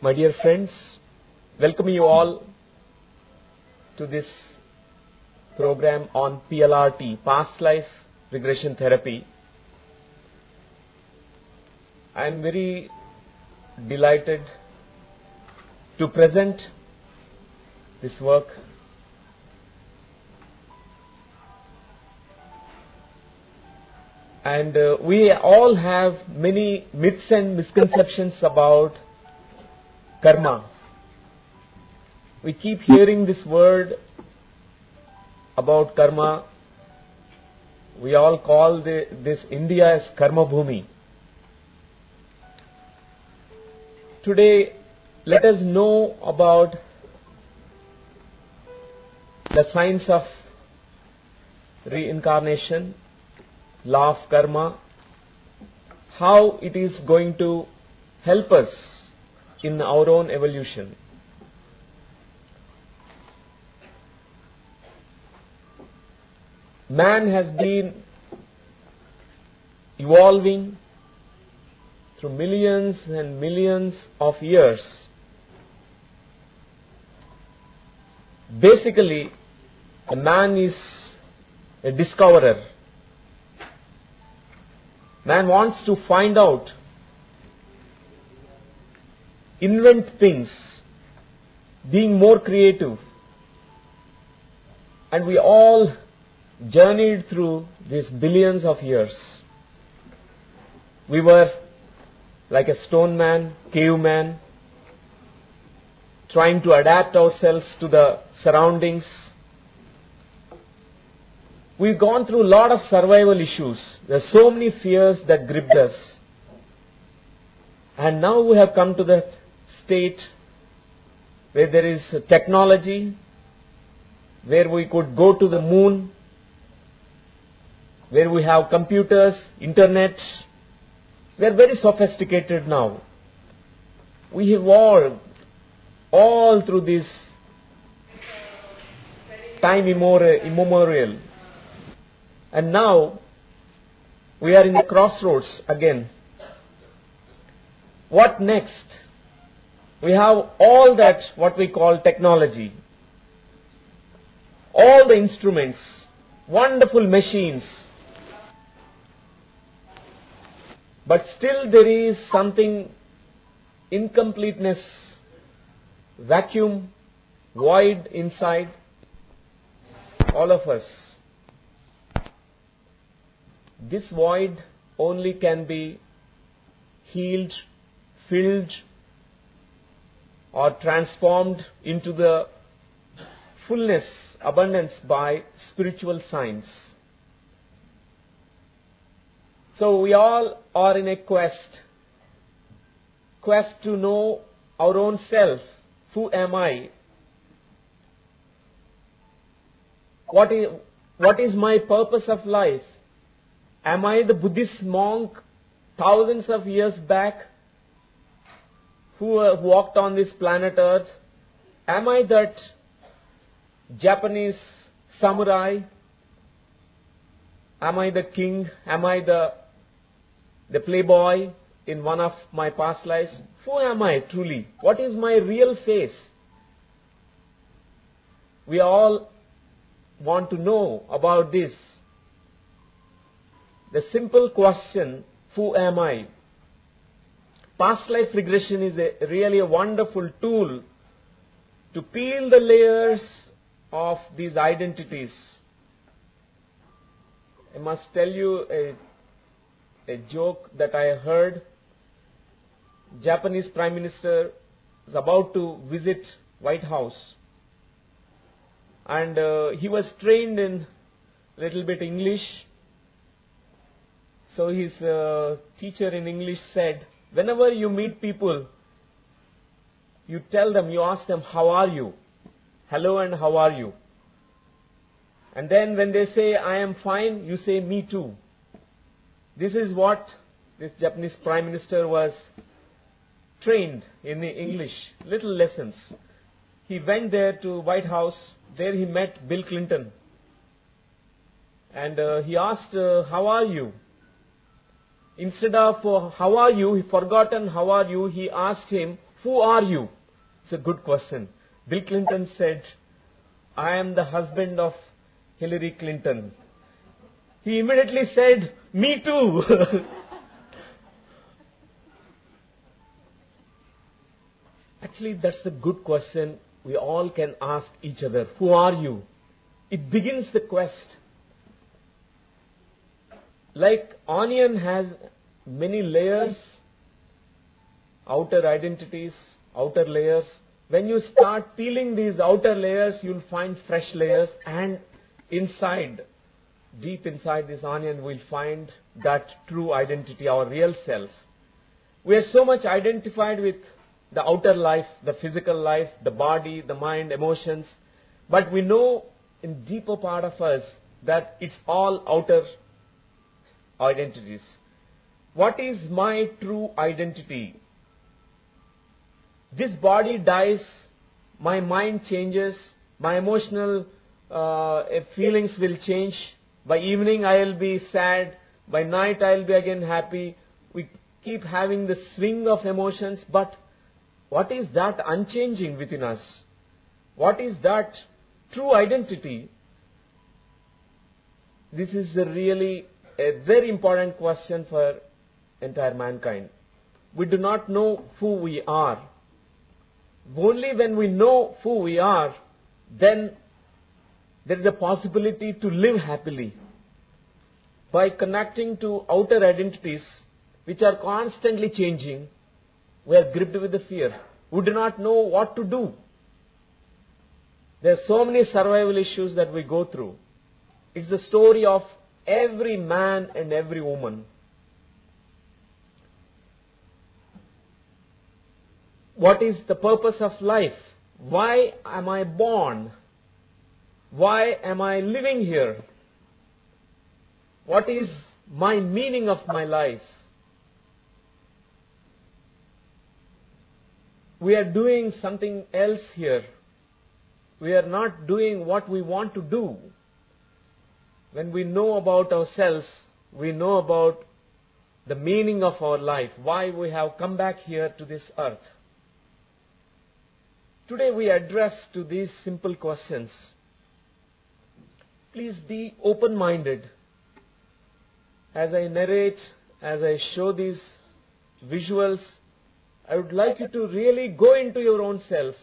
My dear friends, welcome you all to this program on PLRT, Past Life Regression Therapy. I am very delighted to present this work. And we all have many myths and misconceptions about karma. We keep hearing this word about karma. We all call this India as Karma Bhumi. Today, let us know about the science of reincarnation, law of karma, how it is going to help us in our own evolution. Man has been evolving through millions and millions of years. Basically, a man is a discoverer. Man wants to find out, invent things, being more creative. And we all journeyed through these billions of years. We were like a stone man, caveman, trying to adapt ourselves to the surroundings. We've gone through a lot of survival issues. There are so many fears that gripped us. And now we have come to that state where there is technology, where we could go to the moon, where we have computers, internet. We are very sophisticated now. We evolved all through this time immemorial. And now we are in the crossroads again. What next? We have all that what we call technology. All the instruments, wonderful machines. But still there is something incompleteness, vacuum, void inside all of us. This void only can be healed, filled, or transformed into the fullness, abundance by spiritual science. So we all are in a quest to know our own self. Who am I? What is my purpose of life? Am I the Buddhist monk thousands of years back who walked on this planet Earth? Am I that Japanese samurai? Am I the king? Am I the playboy in one of my past lives? Who am I truly? What is my real face? We all want to know about this. The simple question, who am I? Past life regression is really a wonderful tool to peel the layers of these identities. I must tell you a joke that I heard. Japanese Prime Minister is about to visit White House, and he was trained in a little bit English. So his teacher in English said, whenever you meet people, you tell them, you ask them, how are you? Hello and how are you? And then when they say, I am fine, you say, me too. This is what this Japanese Prime Minister was trained in English, little lessons. He went there to White House. There he met Bill Clinton. And he asked, how are you? Instead of how are you, he forgotten how are you, he asked him, Who are you? It's a good question. Bill Clinton said, I am the husband of Hillary Clinton. He immediately said, me too. Actually, that's a good question we all can ask each other. Who are you? It begins the quest. Like onion has many layers, outer identities, outer layers. When you start peeling these outer layers, you'll find fresh layers, and inside, deep inside this onion, we'll find that true identity, our real self. We are so much identified with the outer life, the physical life, the body, the mind, emotions, but we know in deeper part of us that it's all outer identities. What is my true identity? This body dies, my mind changes, my emotional feelings will change. By evening I will be sad, by night I will be again happy. We keep having the swing of emotions, but what is that unchanging within us? What is that true identity? This is really a very important question for entire mankind. We do not know who we are. Only when we know who we are, then there is a possibility to live happily. By connecting to outer identities, which are constantly changing, we are gripped with the fear. We do not know what to do. There are so many survival issues that we go through. It's the story of every man and every woman. What is the purpose of life? Why am I born? Why am I living here? What is my meaning of my life? We are doing something else here. We are not doing what we want to do. When we know about ourselves, we know about the meaning of our life, why we have come back here to this earth. Today we address to these simple questions. Please be open-minded. As I narrate, as I show these visuals, I would like you to really go into your own self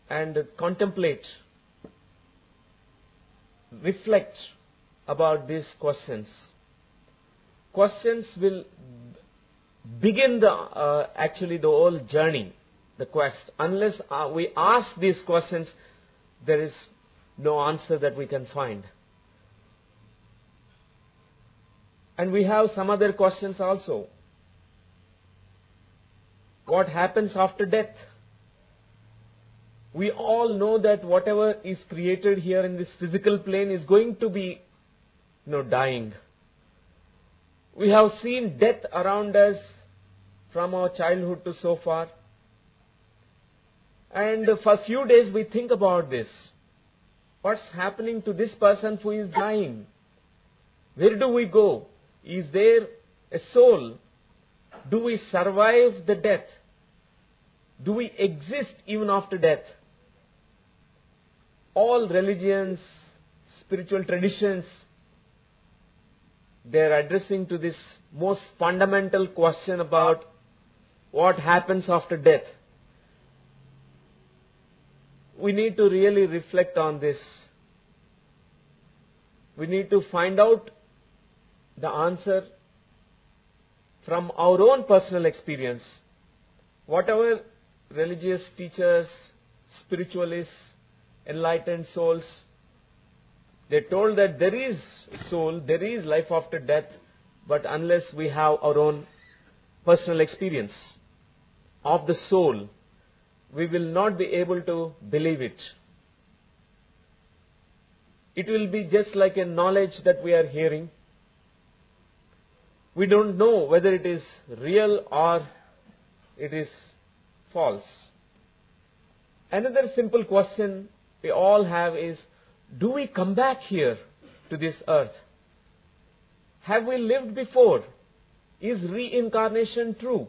and contemplate, reflect about these questions. Questions will begin actually the whole journey, the quest. Unless we ask these questions, there is no answer that we can find. And we have some other questions also. What happens after death? We all know that whatever is created here in this physical plane is going to be, dying. We have seen death around us from our childhood to so far. And for a few days we think about this. What's happening to this person who is dying? Where do we go? Is there a soul? Do we survive the death? Do we exist even after death? All religions, spiritual traditions, they are addressing to this most fundamental question about what happens after death. We need to really reflect on this. We need to find out the answer from our own personal experience. Whatever religious teachers, spiritualists, enlightened souls, they told that there is soul, there is life after death, but unless we have our own personal experience of the soul, we will not be able to believe it. It will be just like a knowledge that we are hearing. We don't know whether it is real or it is false. Another simple question we all have is, do we come back here to this earth? Have we lived before? Is reincarnation true?